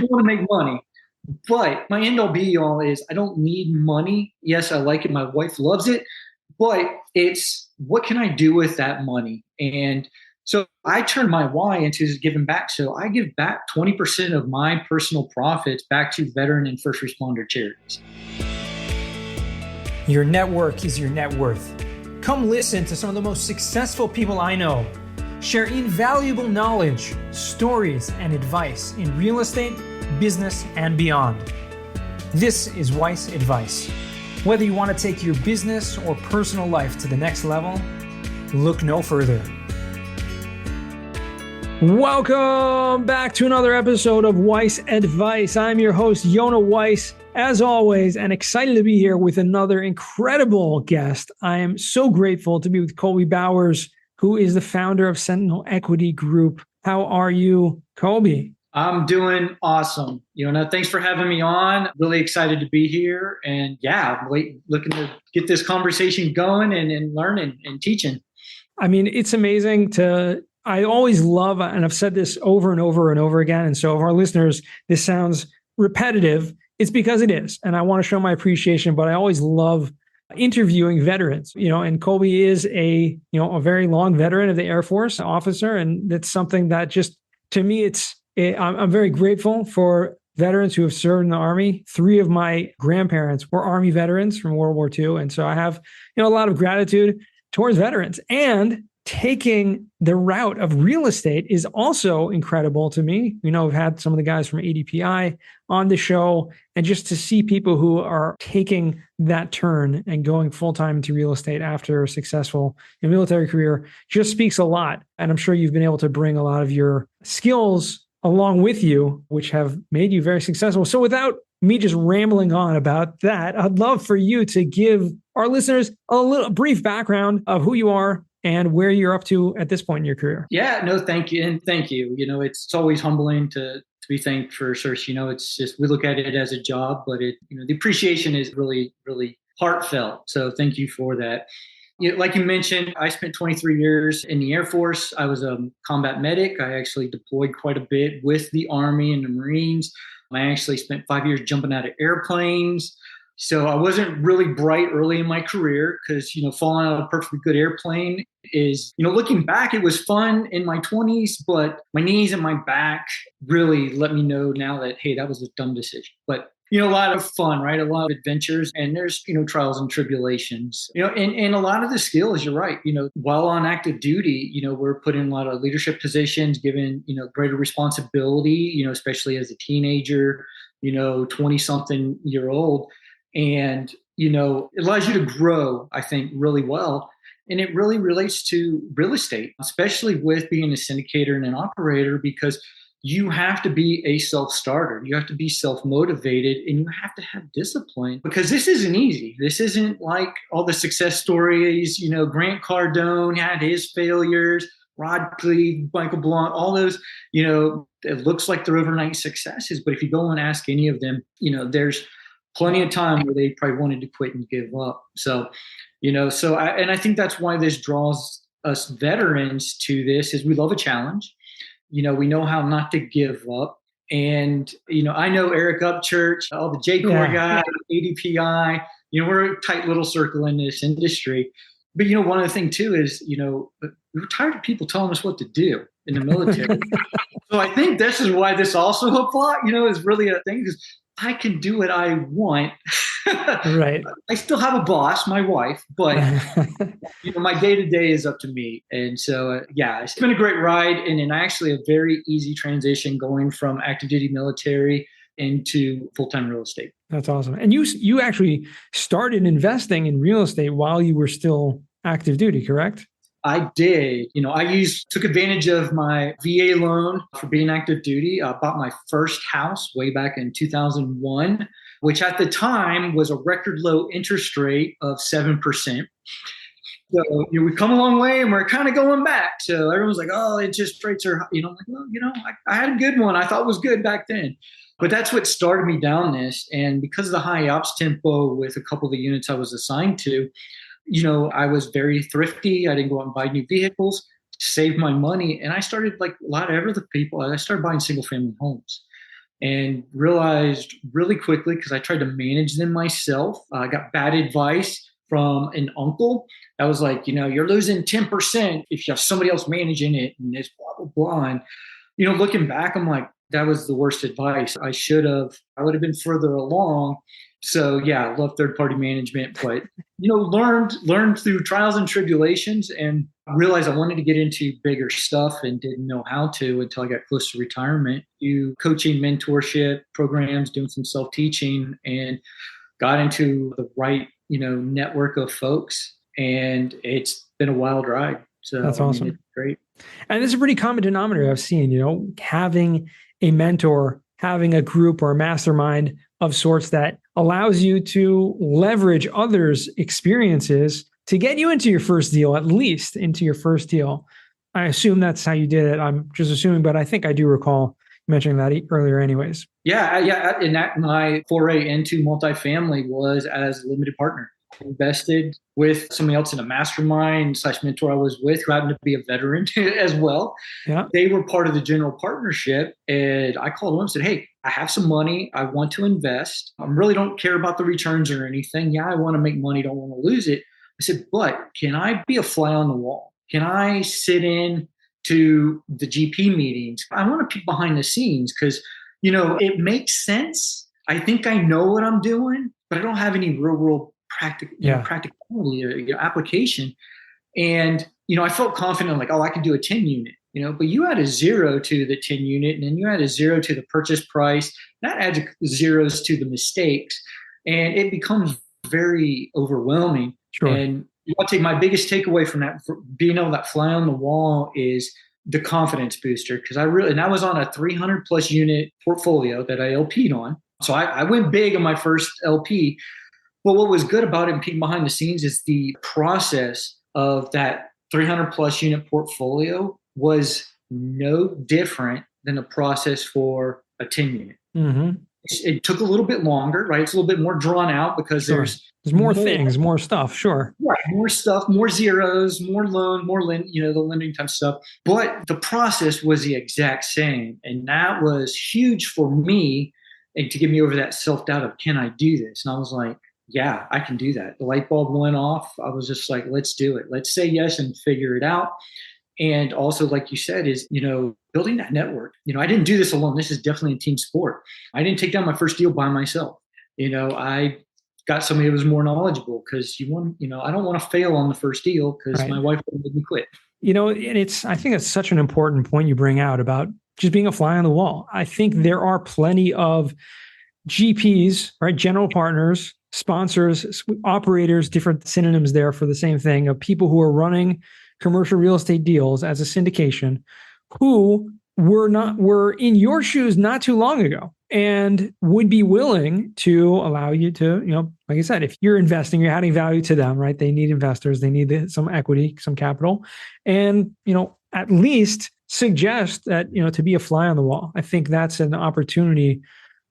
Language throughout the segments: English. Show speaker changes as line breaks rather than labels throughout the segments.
want to make money. But my end all be all is I don't need money. Yes, I like it. My wife loves it, but it's what can I do with that money? And so I turn my why into giving back. So I give back 20% of my personal profits back to veteran and first responder charities.
Your network is your net worth. Come listen to some of the most successful people I know share invaluable knowledge, stories, and advice in real estate, business, and beyond. This is Weiss Advice. Whether you want to take your business or personal life to the next level, look no further. Welcome back to another episode of Weiss Advice. I'm your host, Yona Weiss, as always, and excited to be here with another incredible guest. I am so grateful to be with Colby Bowers, who is the founder of Sentinel Equity Group. How are you, Colby?
I'm doing awesome. Thanks for having me on. Really excited to be here. And yeah, looking to get this conversation going and learning and teaching.
I mean, it's amazing I always love, and I've said this over and over and over again. And so if our listeners, this sounds repetitive, it's because it is. And I want to show my appreciation, but I always love interviewing veterans, and Colby is a very long veteran of the Air Force officer. And that's something that just, to me, I'm very grateful for veterans who have served in the Army. 3 of my grandparents were Army veterans from World War II. And so I have, a lot of gratitude towards veterans. And taking the route of real estate is also incredible to me. I've had some of the guys from ADPI on the show, and just to see people who are taking that turn and going full-time into real estate after a successful military career just speaks a lot. And I'm sure you've been able to bring a lot of your skills along with you, which have made you very successful. So without me just rambling on about that, I'd love for you to give our listeners a brief background of who you are and where you're up to at this point in your career.
Yeah, no, thank you. And thank you. It's always humbling to be thanked for search. It's just, we look at it as a job, but the appreciation is really, really heartfelt. So thank you for that. Like you mentioned, I spent 23 years in the Air Force. I was a combat medic. I actually deployed quite a bit with the Army and the Marines. I actually spent 5 years jumping out of airplanes. So I wasn't really bright early in my career because, falling out of a perfectly good airplane is, looking back, it was fun in my 20s, but my knees and my back really let me know now that, hey, that was a dumb decision. But, a lot of fun, right? A lot of adventures, and there's, trials and tribulations, and a lot of the skills, you're right. While on active duty, we're put in a lot of leadership positions, given, greater responsibility, especially as a teenager, 20-something year old. And, it allows you to grow, I think, really well. And it really relates to real estate, especially with being a syndicator and an operator, because you have to be a self-starter. You have to be self-motivated, and you have to have discipline, because this isn't easy. This isn't like all the success stories, Grant Cardone had his failures, Rod Cleve, Michael Blunt, all those, it looks like they're overnight successes. But if you go and ask any of them, there's plenty of time where they probably wanted to quit and give up. So, I think that's why this draws us veterans to this, is we love a challenge. We know how not to give up. And, I know Eric Upchurch, all the J-Corps guys, ADPI, we're a tight little circle in this industry. But, one of the things too is, we're tired of people telling us what to do in the military. So I think this is why this also applies, is really a thing, because I can do what I want.
Right.
I still have a boss, my wife, but my day-to-day is up to me. And so, it's been a great ride, and actually a very easy transition going from active duty military into full-time real estate.
That's awesome. And you actually started investing in real estate while you were still active duty, correct?
I did. I took advantage of my VA loan for being active duty. I bought my first house way back in 2001, which at the time was a record low interest rate of 7%. So we come a long way, and we're kind of going back. So everyone's like, oh, interest rates are, I'm like, well, I had a good one. I thought was good back then. But that's what started me down this. And because of the high ops tempo with a couple of the units I was assigned to, I was very thrifty. I didn't go out and buy new vehicles, save my money. And I started, like a lot of other people, I started buying single family homes. and realized really quickly, because I tried to manage them myself. I got bad advice from an uncle that was like, you're losing 10% if you have somebody else managing it and it's blah, blah, blah. And, looking back, I'm like, that was the worst advice. I would have been further along. So yeah, I love third party management, but learned through trials and tribulations, and realized I wanted to get into bigger stuff and didn't know how to until I got close to retirement. Do coaching, mentorship programs, doing some self teaching, and got into the right network of folks, and it's been a wild ride. So
that's awesome.
it's great.
And this is a pretty common denominator I've seen, having a mentor, having a group or a mastermind of sorts that allows you to leverage others' experiences to get you into your first deal, at least into your first deal. I assume that's how you did it. I'm just assuming, but I think I do recall mentioning that earlier anyways.
Yeah. And that my foray into multifamily was as a limited partner. Invested with somebody else in a mastermind / mentor I was with, who happened to be a veteran as well.
Yeah.
They were part of the general partnership, and I called them and said, hey, I have some money. I want to invest. I really don't care about the returns or anything. Yeah, I want to make money. Don't want to lose it. I said, but can I be a fly on the wall? Can I sit in to the GP meetings? I want to peek behind the scenes because, it makes sense. I think I know what I'm doing, but I don't have any real practicality or application. And, I felt confident, like, I can do a 10 unit, but you add a 0 to the 10 unit, and then you add a 0 to the purchase price. That adds zeros to the mistakes, and it becomes very overwhelming.
Sure.
And I'll take my biggest takeaway from that, for being able to fly on the wall, is the confidence booster. Because and I was on a 300 plus unit portfolio that I LP'd on. So I went big on my first LP. But what was good about it and peeking behind the scenes is the process of that 300 plus unit portfolio was no different than a process for a 10 unit.
Mm-hmm.
It took a little bit longer, right? It's a little bit more drawn out because there's
more things, more stuff. Sure.
Right. More stuff, more zeros, more loan, the lending type stuff. But the process was the exact same. And that was huge for me, and to get me over that self-doubt of, can I do this? And I was like, yeah, I can do that. The light bulb went off. I was just like, let's do it. Let's say yes and figure it out. And also, like you said, is, building that network. I didn't do this alone. This is definitely a team sport. I didn't take down my first deal by myself. I got somebody who was more knowledgeable, because I don't want to fail on the first deal, because my wife would make me quit.
And I think it's such an important point you bring out about just being a fly on the wall. I think there are plenty of GPs, right? General partners, sponsors, operators, different synonyms there for the same thing, of people who are running commercial real estate deals as a syndication, who were in your shoes not too long ago, and would be willing to allow you to, like I said, if you're investing, you're adding value to them, right? They need investors, they need some equity, some capital, and, at least suggest that, to be a fly on the wall. I think that's an opportunity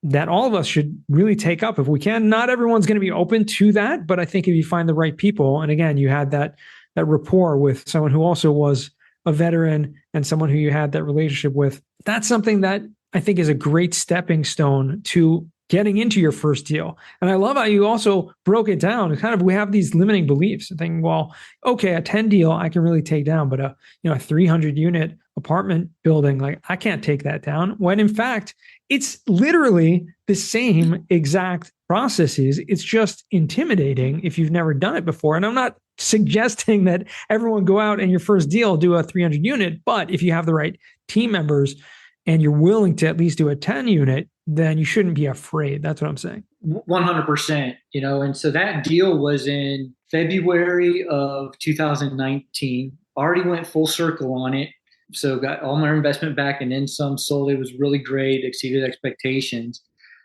that all of us should really take up if we can. Not everyone's going to be open to that, but I think if you find the right people, and again, you had that rapport with someone who also was a veteran and someone who you had that relationship with, that's something that I think is a great stepping stone to getting into your first deal. And I love how you also broke it down. We have these limiting beliefs and thinking, well, okay, a 10 deal I can really take down, but a 300 unit apartment building, like, I can't take that down. When in fact, it's literally the same exact processes. It's just intimidating if you've never done it before. And I'm not suggesting that everyone go out and your first deal do a 300 unit, but if you have the right team members and you're willing to at least do a 10 unit, then you shouldn't be afraid. That's what I'm saying.
100%, and so that deal was in February of 2019, already went full circle on it. So got all my investment back and then some, sold. It was really great, exceeded expectations.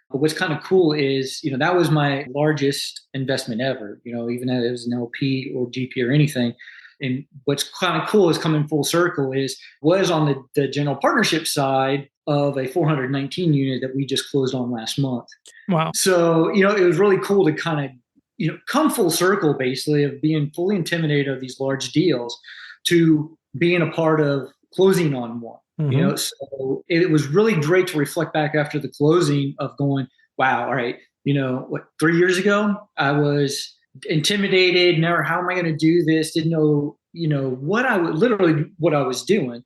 But what's kind of cool is, that was my largest investment ever, even though it was an LP or GP or anything. And what's kind of cool is coming full circle was on the general partnership side of a 419 unit that we just closed on last month.
Wow.
So, it was really cool to kind of, come full circle, basically, of being fully intimidated of these large deals to being a part of closing on one.
Mm-hmm.
So it was really great to reflect back after the closing of going, wow, all right, 3 years ago, I was intimidated, never, how am I going to do this? Didn't know, what I would literally what I was doing,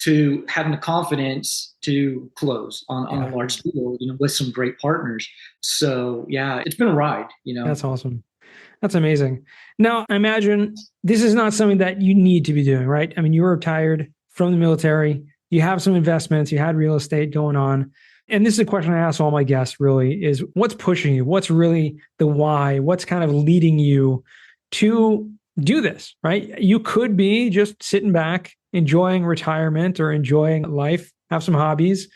to having the confidence to close on a
Yeah,
large deal, with some great partners. So yeah, it's been a ride.
that's awesome. That's amazing. Now, I imagine this is not something that you need to be doing, right? I mean, you were retired from the military, you have some investments, you had real estate going on. And this is a question I ask all my guests really is what's pushing you? What's really the why? What's kind of leading you to do this, right? You could be just sitting back, enjoying retirement or enjoying life, have some hobbies,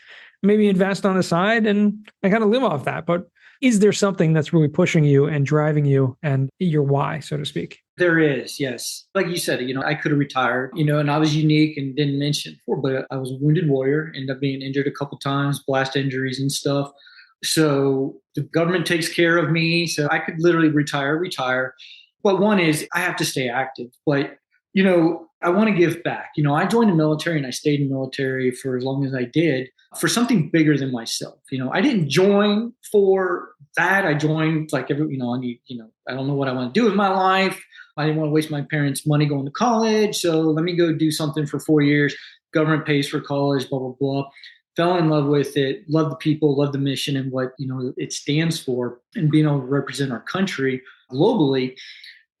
maybe invest on the side and kind of live off that. But is there something that's really pushing you and driving you and your why, so to speak?
There is, yes. Like you said, I could have retired, and I was unique and didn't mention before, but I was a wounded warrior, ended up being injured a couple times, blast injuries and stuff. So the government takes care of me. So I could literally retire. But one is I have to stay active. But, I want to give back. I joined the military and I stayed in the military for as long as I did for something bigger than myself. I didn't join for that. I joined like I need, I don't know what I want to do with my life. I didn't want to waste my parents' money going to college. So let me go do something for 4 years. Government pays for college, blah, blah, blah. Fell in love with it, love the people, love the mission and what, it stands for and being able to represent our country globally.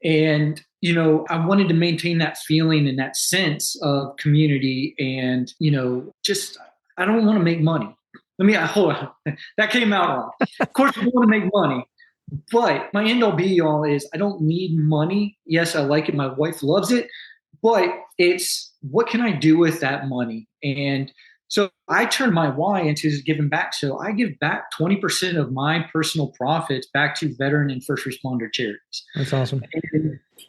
And, I wanted to maintain that feeling and that sense of community and, just, I don't want to make money. Hold on. That came out wrong. Of course, we want to make money. But my end all be all is I don't need money. Yes, I like it. My wife loves it. But it's what can I do with that money? And so I turned my why into giving back. So I give back 20% of my personal profits back to veteran and first responder charities.
That's awesome.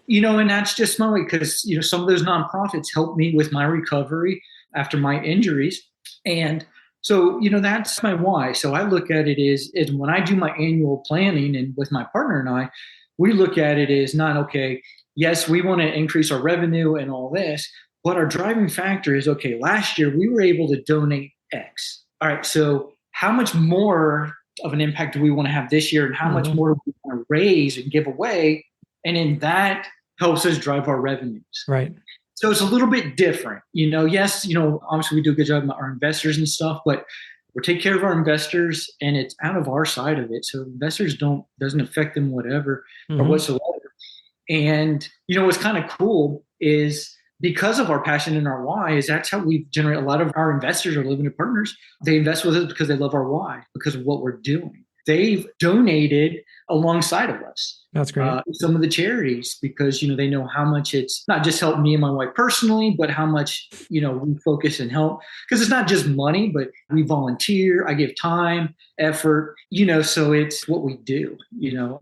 And that's just my way because, some of those nonprofits helped me with my recovery after my injuries. And so, that's my why. So I look at it is when I do my annual planning and with my partner and I, we look at it as not, okay, yes, we want to increase our revenue and all this, but our driving factor is, okay, last year we were able to donate X. All right, so how much more of an impact do we want to have this year and how much more do we want to raise and give away? And then that helps us drive our revenues.
Right.
So it's a little bit different, yes, obviously we do a good job with our investors and stuff, but we're taking care of our investors and it's out of our side of it. So investors doesn't affect them whatever or whatsoever. And, what's kind of cool is because of our passion and our why is that's how we generate a lot of our investors or limited partners. They invest with us because they love our why, because of what we're doing. They've donated alongside of us.
That's great.
Some of the charities because, they know how much it's not just helped me and my wife personally, but how much, we focus and help because it's not just money, but we volunteer. I give time, effort, so it's what we do,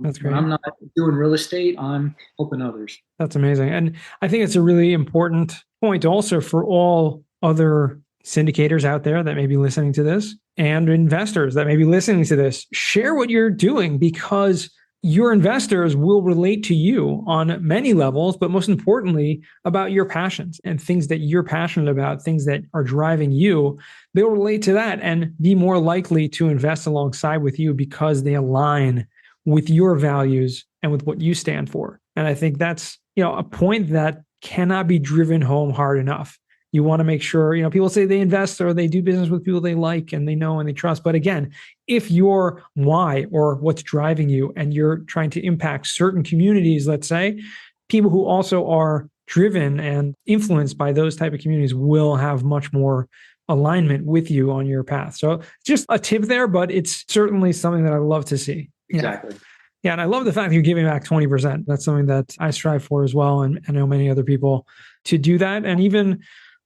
That's great.
When I'm not doing real estate, I'm helping others.
That's amazing. And I think it's a really important point also for all other syndicators out there that may be listening to this and investors that may be listening to this. Share what you're doing because your investors will relate to you on many levels, but most importantly, about your passions and things that you're passionate about, things that are driving you. They'll relate to that and be more likely to invest alongside with you because they align with your values and with what you stand for. And I think that's, a point that cannot be driven home hard enough. You want to make sure, people say they invest or they do business with people they like and they know and they trust. But again, if your why or what's driving you and you're trying to impact certain communities, let's say, people who also are driven and influenced by those type of communities will have much more alignment with you on your path. So just a tip there, but it's certainly something that I love to see.
Exactly.
Yeah, and I love the fact that you're giving back 20%. That's something that I strive for as well. And I know many other people to do that. And even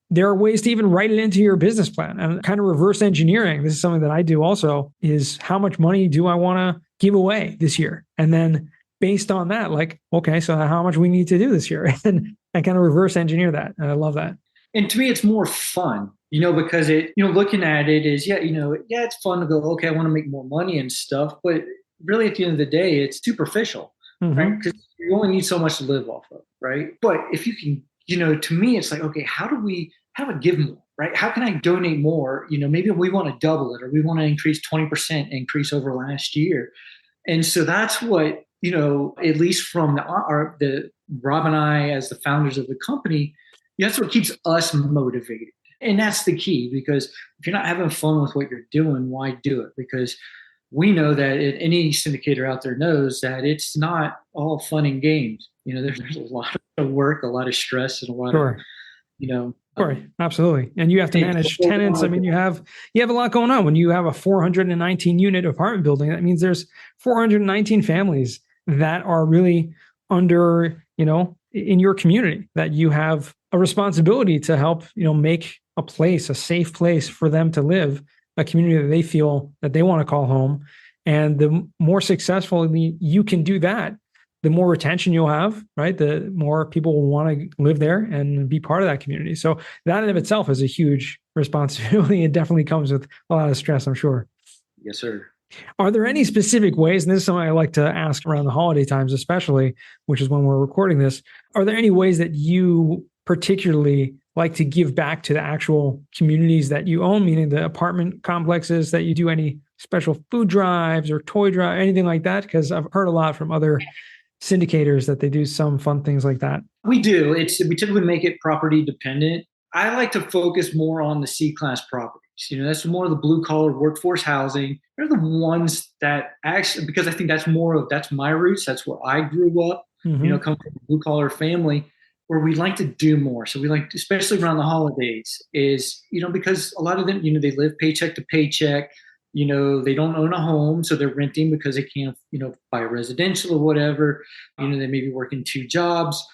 there are ways to even write it into your business plan and kind of reverse engineering. This is something that I do also is how much money do I want to give away this year? And then based on that, like, okay, so how much we need to do this year and kind of reverse engineer that. And I love that.
And to me, it's more fun, because looking at it is, it's fun to go, okay, I want to make more money and stuff. But really at the end of the day, it's superficial, right? Because you only need so much to live off of, right? But if you can, to me, it's like, okay, how do we give more, right? How can I donate more? Maybe we want to double it, or we want to increase 20% increase over last year. And so that's what, at least from the Rob and I as the founders of the company, that's what keeps us motivated. And that's the key, because if you're not having fun with what you're doing, why do it? Because we know that any syndicator out there knows that it's not all fun and games. There's a lot of work, a lot of stress, and a lot of,
Sure. Sure,
um,
absolutely. And you have to manage tenants. I mean, you have a lot going on. When you have a 419 unit apartment building, that means there's 419 families that are really under, in your community, that you have a responsibility to help, make a safe place for them to live, a community that they feel that they want to call home. And the more successfully you can do that, the more retention you'll have, right? The more people will want to live there and be part of that community. So that in of itself is a huge responsibility. It definitely comes with a lot of stress, I'm sure.
Yes, sir.
Are there any specific ways, and this is something I like to ask around the holiday times, especially, which is when we're recording this, are there any ways that you particularly like to give back to the actual communities that you own, meaning the apartment complexes, that you do any special food drives or toy drive, anything like that? Because I've heard a lot from other syndicators that they do some fun things like that.
We do. We typically make it property dependent. I like to focus more on the C-class properties. That's more of the blue collar workforce housing. They're the ones that actually, because I think that's my roots. That's where I grew up, come from a blue collar family where we like to do more. So we like, especially around the holidays, is, because a lot of them, they live paycheck to paycheck. They don't own a home, so they're renting because they can't, buy a residential or whatever. They may be working 2 jobs.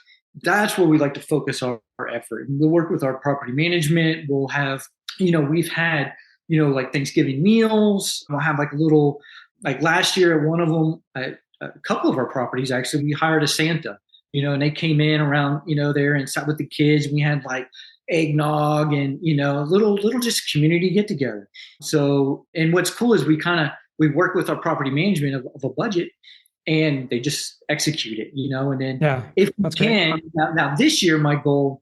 That's where we like to focus our effort. And we'll work with our property management. We'll have, we've had, like Thanksgiving meals. We'll have like last year at one of them, at a couple of our properties, actually, we hired a Santa, and they came in around, there and sat with the kids. And we had like eggnog and, a little just community get together. So, and what's cool is we work with our property management of a budget, and they just execute it, and then if we can, now this year, my goal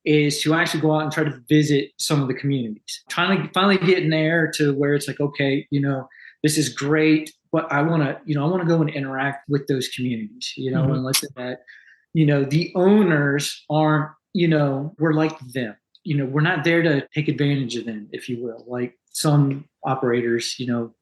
is to actually go out and try to visit some of the communities, trying to finally get in there to where it's like, okay, this is great, but I want to go and interact with those communities, and listen that, the owners aren't, we're like them. We're not there to take advantage of them, if you will, like some operators,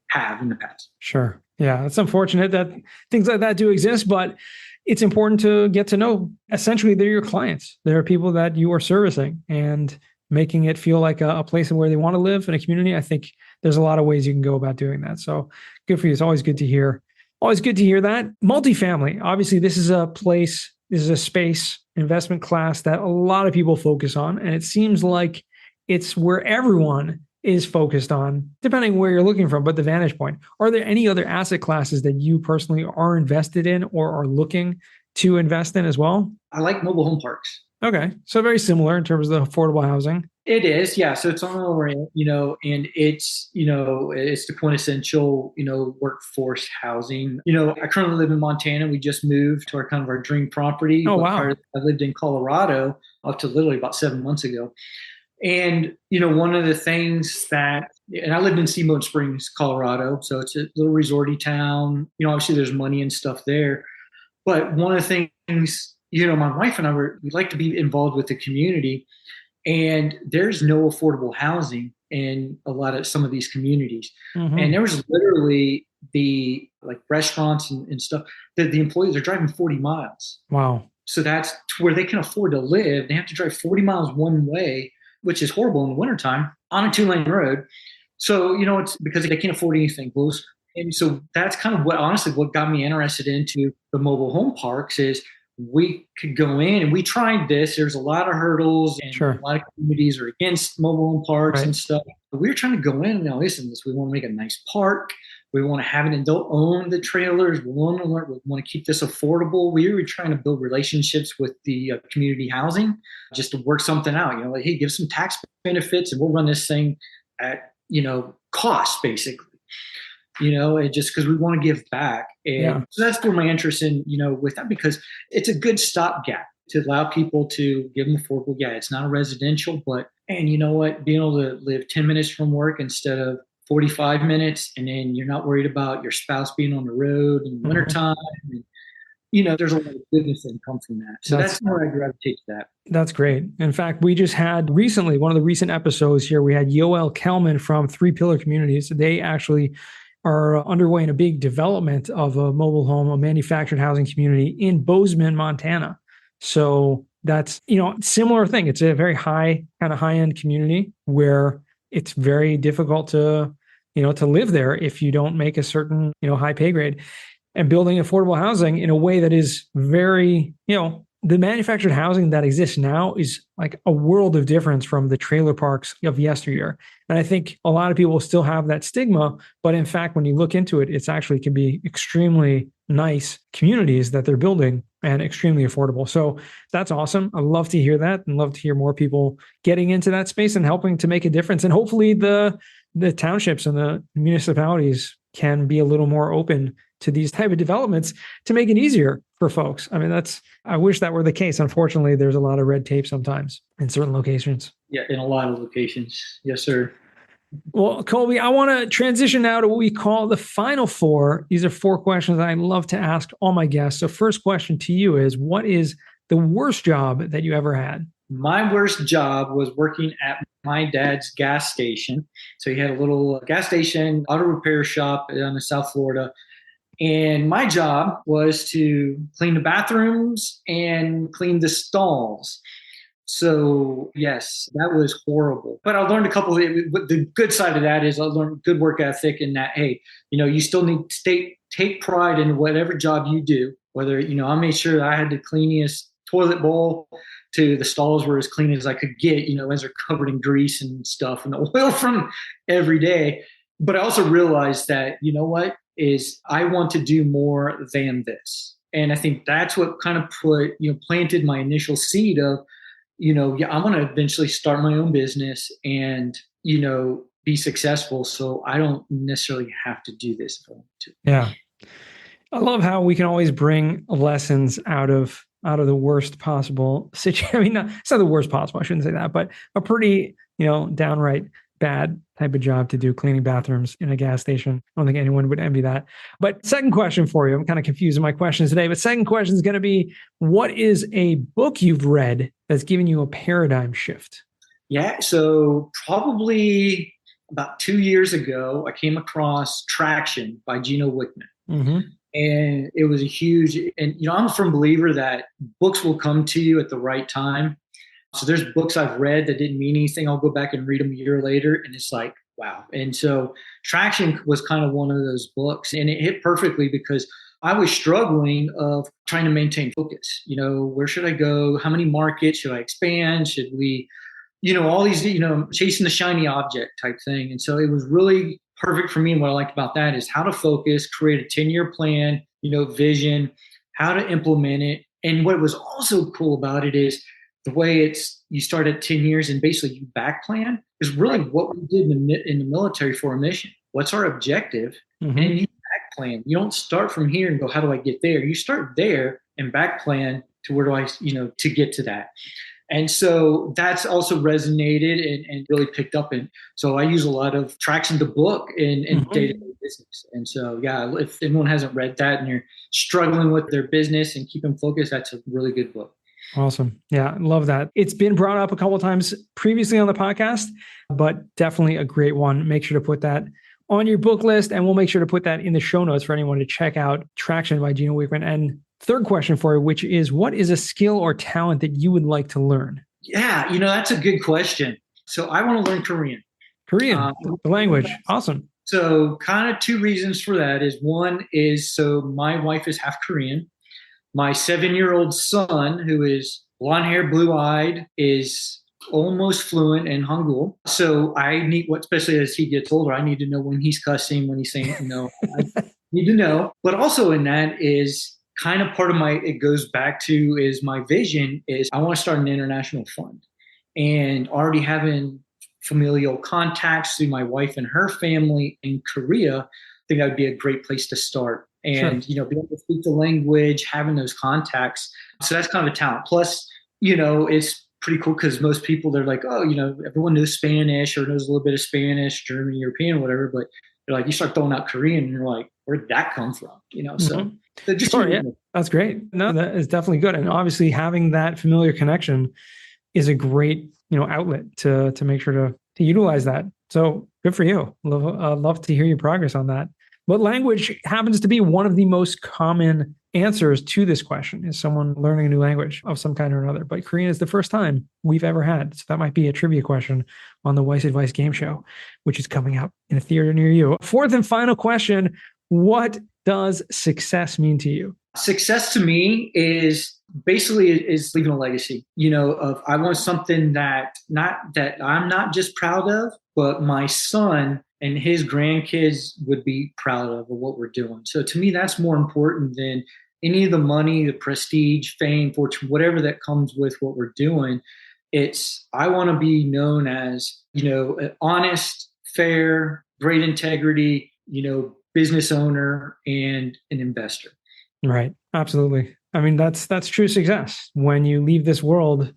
have in the past.
Sure. Yeah. It's unfortunate that things like that do exist, but it's important to get to know, essentially, they're your clients. They're people that you are servicing, and making it feel like a place where they want to live in a community. I think there's a lot of ways you can go about doing that. So good for you. It's always good to hear. Always good to hear that. Multifamily. Obviously, this is a space investment class that a lot of people focus on. And it seems like it's where everyone is focused on, depending where you're looking from, but the vantage point. Are there any other asset classes that you personally are invested in or are looking to invest in as well?
I like mobile home parks.
Okay. So very similar in terms of the affordable housing.
It is. Yeah. So it's on the way, and it's, it's the quintessential, workforce housing. I currently live in Montana. We just moved to our dream property.
Oh, wow.
I lived in Colorado up to literally about 7 months ago. And, one of the things and I lived in Steamboat Springs, Colorado. So it's a little resorty town. Obviously there's money and stuff there. But one of the things, my wife and we like to be involved with the community, and there's no affordable housing in some of these communities. Mm-hmm. And there was literally the restaurants and stuff that the employees are driving 40 miles.
Wow.
So that's where they can afford to live. They have to drive 40 miles one way, which is horrible in the wintertime, on a 2-lane road. So, it's because they can't afford anything close. And so that's kind of what got me interested into the mobile home parks is we could go in, and we tried this. There's a lot of hurdles, and a lot of communities are against mobile home parks and stuff. But we were trying to go in and now listen, we want to make a nice park. We want to have it and don't own the trailers. We want to keep this affordable. We were trying to build relationships with the community housing just to work something out. Hey, give some tax benefits and we'll run this thing at, cost basically. And just because we want to give back. And so that's where my interest in, with that, because it's a good stopgap to allow people to give them affordable. Yeah, it's not a residential, but And you know what? Being able to live 10 minutes from work instead of 45 minutes, and then you're not worried about your spouse being on the road in the
Mhm.
wintertime. And, there's a lot of goodness that comes from that. So
That's
that's where I gravitate to that.
That's great. In fact, we just had recently one of the recent episodes here. We had Yoel Kelman from Three Pillar Communities. They actually are underway in a big development of a mobile home, a manufactured housing community in Bozeman, Montana. So that's, similar thing. It's a very kind of high end community where it's very difficult to live there if you don't make a certain, high pay grade, and building affordable housing in a way that is very, the manufactured housing that exists now is like a world of difference from the trailer parks of yesteryear. And I think a lot of people still have that stigma, but in fact, when you look into it, it's actually can be extremely nice communities that they're building and extremely affordable. So that's awesome. I love to hear that and love to hear more people getting into that space and helping to make a difference. And hopefully the townships and the municipalities can be a little more open to these type of developments to make it easier for folks. I mean, I wish that were the case. Unfortunately, there's a lot of red tape sometimes in certain locations.
Yeah, in a lot of locations. Yes, sir.
Well, Colby, I want to transition now to what we call the final four. These are four questions I love to ask all my guests. So first question to you is, what is the worst job that you ever had?
My worst job was working at my dad's gas station. So he had a little gas station, auto repair shop down in South Florida. And my job was to clean the bathrooms and clean the stalls. So yes, that was horrible. But I learned a couple of the good side of that is I learned good work ethic in that, hey, you still need to take pride in whatever job you do. Whether, I made sure that I had the cleanest toilet bowl to the stalls were as clean as I could get, as they're covered in grease and stuff and oil from every day. But I also realized that, what is I want to do more than this. And I think that's what kind of planted my initial seed of, yeah, I want to eventually start my own business and, be successful. So I don't necessarily have to do this if I want to.
Yeah. I love how we can always bring lessons out of the worst possible situation. I mean, it's not the worst possible. I shouldn't say that, but a pretty, downright bad type of job to do, cleaning bathrooms in a gas station. I don't think anyone would envy that. But second question for you, I'm kind of confusing my questions today, but second question is going to be, what is a book you've read that's given you a paradigm shift?
Yeah. So probably about 2 years ago, I came across Traction by Gino Wickman.
Mm-hmm.
And it was a huge, and I'm a firm believer that books will come to you at the right time. So there's books I've read that didn't mean anything. I'll go back and read them a year later, and it's like, wow. And so Traction was kind of one of those books, and it hit perfectly because I was struggling of trying to maintain focus. Where should I go? How many markets should I expand? Should we, all these, chasing the shiny object type thing. And so it was really perfect for me. And what I liked about that is how to focus, create a 10-year plan, vision, how to implement it. And what was also cool about it is the way you start at 10 years and basically you back plan is really what we did in the military for a mission. What's our objective?
Mm-hmm.
And you back plan. You don't start from here and go, how do I get there? You start there and back plan to where do I, to get to that. And so that's also resonated and really picked up. And so I use a lot of Traction, the book in
Mm-hmm.
day-to-day business. And so, yeah, if anyone hasn't read that and you're struggling with their business and keeping focused, that's a really good book.
Awesome. Yeah, love that. It's been brought up a couple of times previously on the podcast, but definitely a great one. Make sure to put that on your book list, and we'll make sure to put that in the show notes for anyone to check out Traction by Gino Wickman. And third question for you, which is, what is a skill or talent that you would like to learn?
Yeah, that's a good question. So I want to learn Korean.
Korean, the language. Awesome.
So kind of two reasons for that is one is, so my wife is half Korean. My 7-year-old son, who is blonde hair, blue eyed, is almost fluent in Hangul. So I need, especially as he gets older, I need to know when he's cussing, when he's saying, I need to know. But also in that is kind of part of it goes back to is my vision is I want to start an international fund, and already having familial contacts through my wife and her family in Korea, I think that would be a great place to start. And,
Sure.
being able to speak the language, having those contacts. So that's kind of a talent. Plus, it's pretty cool because most people, they're like, oh, everyone knows Spanish or knows a little bit of Spanish, German, European, whatever. But they're like, you start throwing out Korean and you're like, where'd that come from? So just
that's great. No, that is definitely good. And obviously having that familiar connection is a great, outlet to make sure to utilize that. So good for you. Love to hear your progress on that. What language happens to be one of the most common answers to this question? Is someone learning a new language of some kind or another? But Korean is the first time we've ever had. So that might be a trivia question on the Weiss Advice Game Show, which is coming up in a theater near you. Fourth and final question, what does success mean to you?
Success to me is leaving a legacy, of I want something that I'm not just proud of, but my son and his grandkids would be proud of what we're doing. So to me, that's more important than any of the money, the prestige, fame, fortune, whatever that comes with what we're doing. I want to be known as, an honest, fair, great integrity, business owner and an investor.
Right. Absolutely. I mean, that's true success. When you leave this world,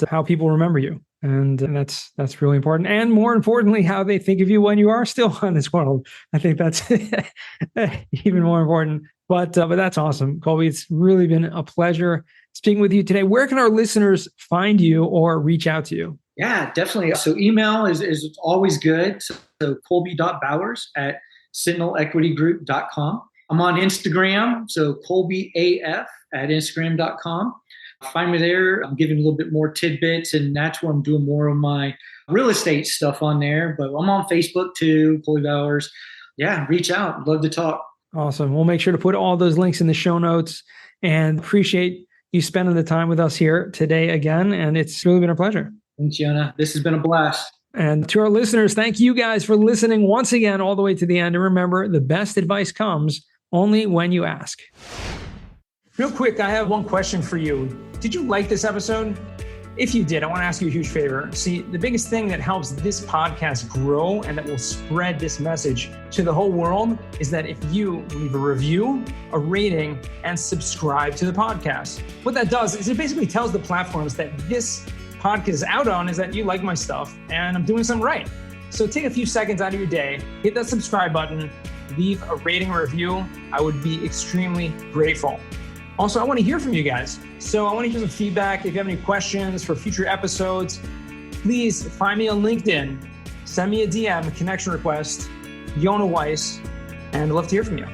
how people remember you. And that's really important. And more importantly, how they think of you when you are still on this world. I think that's even more important. But that's awesome. Colby, it's really been a pleasure speaking with you today. Where can our listeners find you or reach out to you?
Yeah, definitely. So email is always good. So colby.bowers@sentinelequitygroup.com. I'm on Instagram. So colbyaf@instagram.com. Find me there. I'm giving a little bit more tidbits, and that's where I'm doing more of my real estate stuff on there. But I'm on Facebook too, Colby Bowers. Yeah, reach out. Love to talk.
Awesome. We'll make sure to put all those links in the show notes, and appreciate you spending the time with us here today again. And it's really been a pleasure.
Thanks, Jonah. This has been a blast.
And to our listeners, thank you guys for listening once again all the way to the end. And remember, the best advice comes only when you ask. Real quick, I have one question for you. Did you like this episode? If you did, I want to ask you a huge favor. See, the biggest thing that helps this podcast grow and that will spread this message to the whole world is that if you leave a review, a rating, and subscribe to the podcast. What that does is it basically tells the platforms that this podcast is out on is that you like my stuff and I'm doing something right. So take a few seconds out of your day, hit that subscribe button, leave a rating or review. I would be extremely grateful. Also, I want to hear from you guys. So I want to hear some feedback. If you have any questions for future episodes, please find me on LinkedIn. Send me a DM, a connection request, Yona Weiss, and I'd love to hear from you.